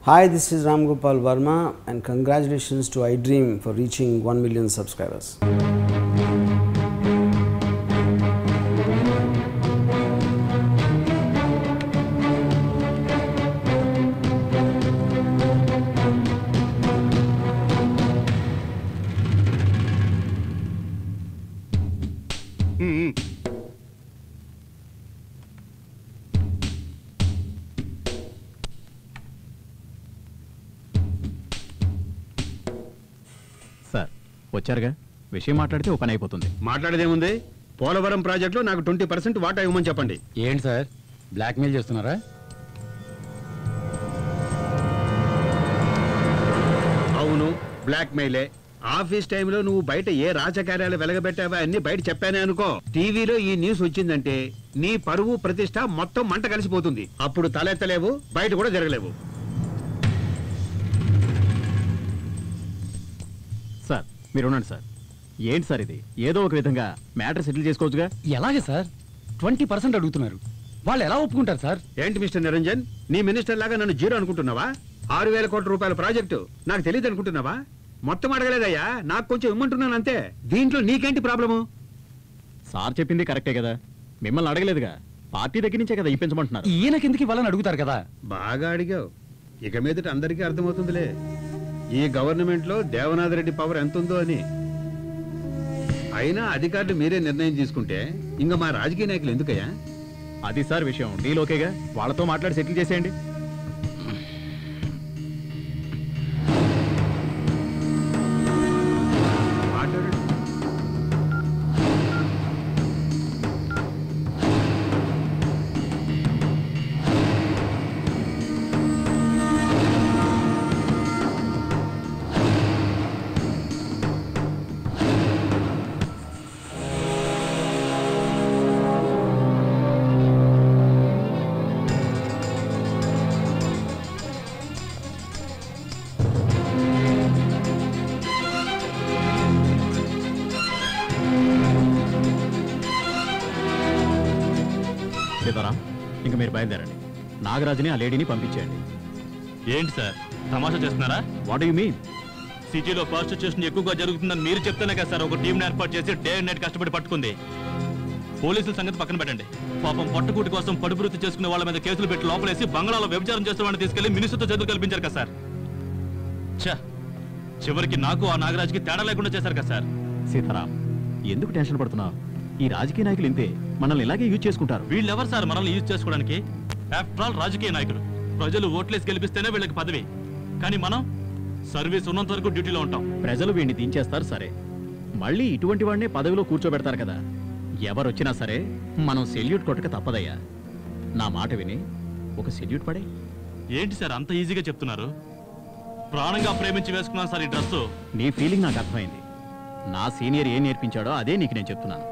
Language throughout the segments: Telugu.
Hi, this is Ram Gopal Verma and congratulations to iDream for reaching 1 million subscribers. Sir వచ్చారుగా, విషయం మాట్లాడితే ఓ పని అయిపోతుంది. మాట్లాడేదేముంది? పోలవరం ప్రాజెక్టులో నాకు 20% వాటా ఇవ్వమని చెప్పండి. ఏంటి సార్, బ్లాక్మెయిల్ చేస్తున్నారా? అవును, బ్లాక్మెయిలే. ఆఫీస్ టైంలో నువ్వు బయట ఏ రాజకార్యాలు వెలగబెట్టావా అన్ని బయట చెప్పానే అనుకో, టీవీలో ఈ న్యూస్ వచ్చిందంటే నీ పరువు ప్రతిష్ట మొత్తం మంట కలిసిపోతుంది. అప్పుడు తలెత్తలేవు, బయట కూడా జరగలేవు. సార్ మీరు ఉండండి సార్. ఏంటి సార్ ఇది? ఏదో ఒక విధంగా మ్యాటర్ సెటిల్ చేసుకోవచ్చుగా. ఎలాగే సార్ 20% అడుగుతున్నారు, వాళ్ళు ఎలా ఒప్పుకుంటారు సార్? ఏంటి మిస్టర్ నిరంజన్, నీ మినిస్టర్ లాగా నన్ను జీరో అనుకుంటున్నావా? 6,000 కోట్ల రూపాయల ప్రాజెక్టు నాకు తెలియదు అనుకుంటున్నావా? మొత్తం అడగలేదయ్యా, నాకు కొంచెం ఇమ్మంటున్నాను అంతే. దీంట్లో నీకేంటి ప్రాబ్లము? సార్ చెప్పింది కరెక్టే కదా, మిమ్మల్ని అడగలేదుగా, పార్టీ దగ్గర నుంచే కదా ఇప్పించమంటున్నారు. ఈయనకెందుకు ఇవ్వాలని అడుగుతారు కదా. బాగా అడిగావు, ఇక మీదట అందరికీ అర్థమవుతుందిలే ఈ గవర్నమెంట్ లో దేవనాథ్ రెడ్డి పవర్ ఎంత ఉందో అని. అయినా అధికారులు మీరే నిర్ణయం తీసుకుంటే ఇంకా మా రాజకీయ నాయకులు ఎందుకయ్యా? అది సార్ విషయం, డీల్ ఓకేగా, వాళ్ళతో మాట్లాడి సెటిల్ చేసేయండి. సీతారాం, ఇంక మీరు బయలుదేరండి. నాగరాజుని ఆ లేడీని పంపించేయండి. ఏంటి సార్ తమాషా చేస్తున్నారా? What do you mean? సిటీలో ప్రాస్టిట్యూషన్ ఎక్కువగా జరుగుతుందని మీరు చెప్తేనే కదా సార్ ఒక టీంని ఏర్పాటు చేసి డే అండ్ నైట్ కష్టపడి పట్టుకుంది. పోలీసుల సంగతి పక్కన పెట్టండి, పాపం పట్టుకూటి కోసం పడుపువృత్తి చేసుకునే వాళ్ళ మీద కేసులు పెట్టి లోపలేసి బంగ్లాలో వ్యభిచారం చేస్తున్న వాడిని తీసుకెళ్లి మినిస్టర్తో చదువు కల్పించారు కదా సార్. చివరికి నాకు ఆ నాగరాజుకి తేడా లేకుండా చేశారు కదా సార్. సీతారాం, ఎందుకు టెన్షన్ పడుతున్నావు? ఈ రాజకీయ నాయకులు ఇంతే, మనల్ని ఇలాగే యూజ్ చేసుకుంటారు. వీళ్ళెవరు సార్ మనల్ని యూజ్ చేసుకోవడానికి? ఆఫ్టర్ ఆల్ రాజకీయ నాయకులు. ప్రజలు ఓట్లేసి గెలిపిస్తేనే వీళ్ళకి పదవి, కానీ మనం సర్వీస్ ఉన్నంత వరకు డ్యూటీలో ఉంటాం. ప్రజలు వీడిని దించేస్తారు సరే, మళ్ళీ ఇటువంటి వాడినే పదవిలో కూర్చోబెడతారు కదా. ఎవరొచ్చినా సరే మనం సెల్యూట్ కొట్టక తప్పదయ్యా. నా మాట విని ఒక సెల్యూట్ పడే. ఏంటి సార్ అంత ఈజీగా చెప్తున్నారు? ప్రాణంగా ప్రేమించి వేసుకున్నాను సార్ ఈ డ్రెస్. నీ ఫీలింగ్ నాకు అర్థమైంది. నా సీనియర్ ఏం నేర్పించాడో అదే నీకు నేను చెప్తున్నాను.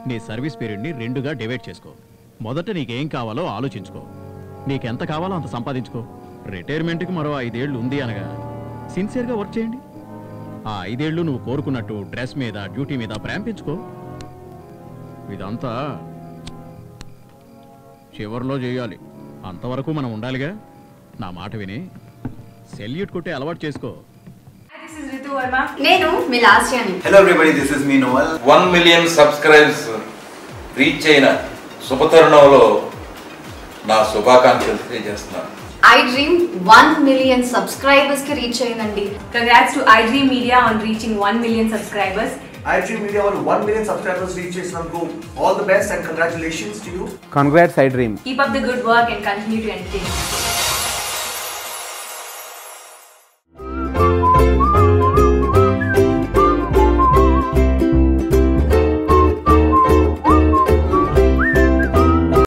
నీ సర్వీస్ పీరియడ్ని 2గా డివైడ్ చేసుకో. మొదట నీకేం కావాలో ఆలోచించుకో, నీకెంత కావాలో అంత సంపాదించుకో. రిటైర్మెంట్కి మరో 5 ఏళ్ళు ఉంది అనగా సిన్సియర్గా వర్క్ చేయండి. ఆ 5 ఏళ్ళు నువ్వు కోరుకున్నట్టు డ్రెస్ మీద డ్యూటీ మీద ప్రేమ పెంచుకో. ఇదంతా చివరిలో చేయాలి, అంతవరకు మనం ఉండాలిగా. నా మాట విని సెల్యూట్ కొట్టే అలవాటు చేసుకో. నేను మీ లాస్ట్ అని. హలో ఎవ్రీబడి, దిస్ ఇస్ మీ నోవల్. 1 మిలియన్ సబ్స్క్రైబర్స్ రీచ్ అయిన శుభతరుణంలో నా శుభాకాంక్షలు తెలియజేస్తున్నాను. iDream 1 million subscribers కి రీచ్ అయ్యిందండి. Congrats to iDream Media on reaching 1 million subscribers. iDream Media on 1 million subscribers reach చేసినందుకు all the best and congratulations to you. Congrats iDream. Keep up the good work and continue to entertain.